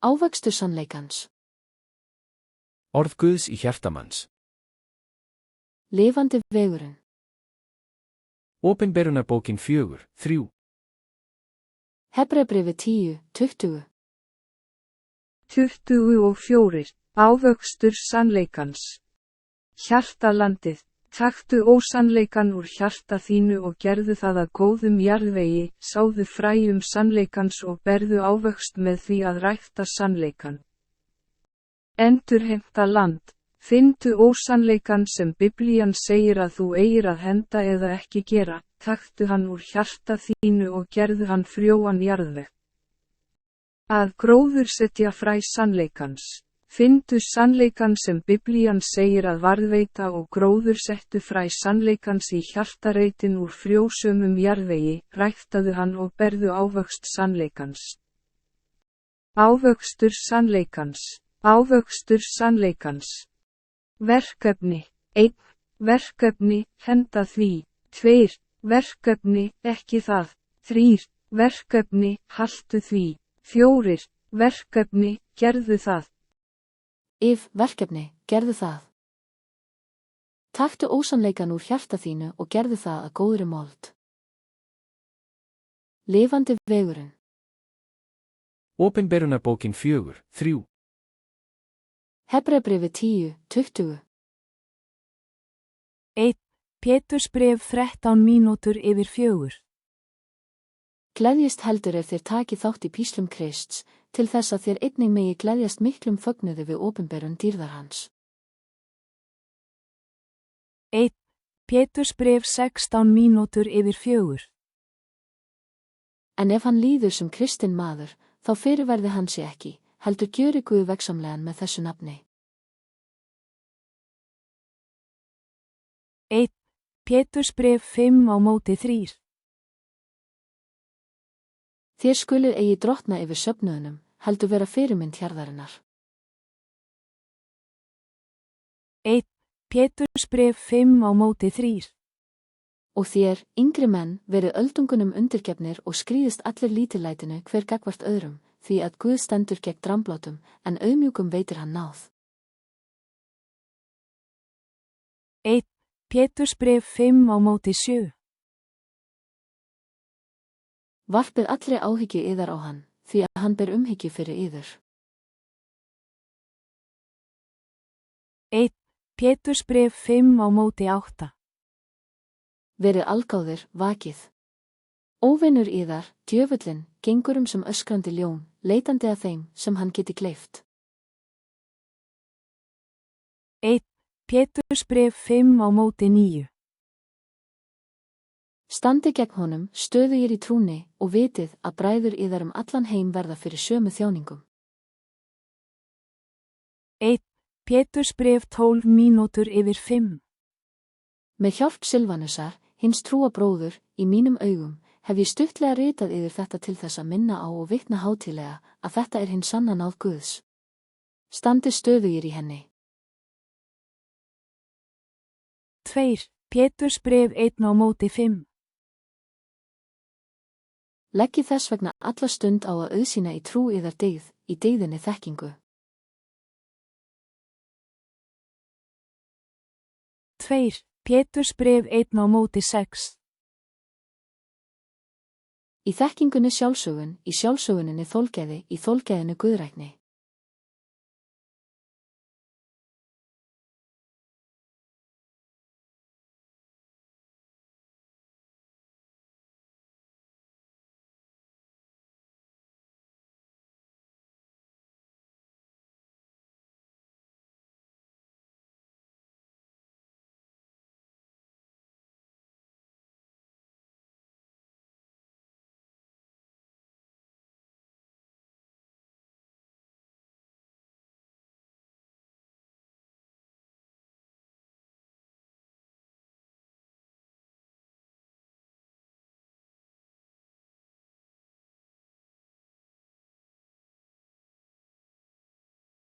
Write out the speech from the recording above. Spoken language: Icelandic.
Ávöxtur sannleikans. Orð Guðs í hjarta manns. Lifandi vegurinn. Opinberunarbókin 4:3. Hebreabréfið 10:20. 24. Ávöxtur sannleikans. Hjartalandið, taktu ósannleikan úr hjarta þínu og gerðu það að góðum jarðvegi, sáðu fræjum sannleikans og berðu ávöxt með því að rækta sannleikan. Endurheimta land, finndu ósannleikan sem Biblían segir að þú eigir að henda eða ekki gera, taktu hann úr hjarta þínu og gerðu hann frjóan jarðveg. Að gróðursetja fræ sannleikans. Finndu sannleikan sem Biblían segir að varðveita og gróðursettu fræ sannleikans í hjartareitin úr frjósömum jarðvegi, ræktaðu hann og berðu ávöxt sannleikans. Ávöxtur sannleikans. Ávöxtur sannleikans. Verkefni. 1. Verkefni, henda því. 2. Verkefni, ekki það. 3. Verkefni, haltu því. 4. Verkefni, gerðu það. Verkefni, gerðu það. Taktu ósannleikan úr hjarta þínu og gerðu það að góðri mold. Lifandi vegurinn. Opinberunarbókin 4:3. Hebreabréfið 10:20. 1. Pétursbréf 13 mínútur yfir 4. Gleðjist heldur ef þér taki þátt í píslum Krists, til þess að þér einnig megi gleðjast miklum fögnuði við opinberun dýrðar hans. 1. Pétursbréf 16 mínútur yfir 4. En ef hann líður sem kristinn maður, þá fyrirverði hann sig ekki, heldur gjöri Guð vegsamlegan með þessu nafni. 1. Pétursbréf 5:3. Þér skulið eigi drottna yfir söfnuðunum, heldur vera fyrirmynd hjarðarinnar. 1. Pétursbréf 5:3. Og þér, yngri menn, verið öldungunum undirgefnir og skrýðist allir lítillætinu hver gagvart öðrum, því að Guð stendur gegn dramblátum, en auðmjúkum veitir hann náð. 1. Pétursbréf 5:7. Varpið allri áhyggju yðar á hann, því að hann ber umhyggju fyrir yður. 1. Pétursbréf 5:8. Verið algáðir, vakið. Óvinur yðar, djöfullinn, gengur sem öskrandi ljón, leitandi að þeim sem hann geti gleypt. 1. Pétursbréf 5:9. Standi gegn honum, stöðugir í trúni, og vitið að bræður yðar allan heim verða fyrir sömu þjáningum. 1. Pétursbréf 12 mínútur yfir 5. Með hjálp Silvanusar, hins trúa bróður, í mínum augum, hef ég stuttlega ritað yfir þetta til þess að minna á og vitna hátíðlega, að þetta er hinn sanna náð Guðs. Standi stöðugir í henni. 2. Pétursbréf 1:5. Leggið þess vegna alla stund á að auðsýna í trú yðar dyggð, í dyggðinni þekkingu. 2. Pétursbréf 1:6. Í þekkingunni sjálfsögun, í sjálfsöguninni þolgæði, í þolgæðinu guðrækni.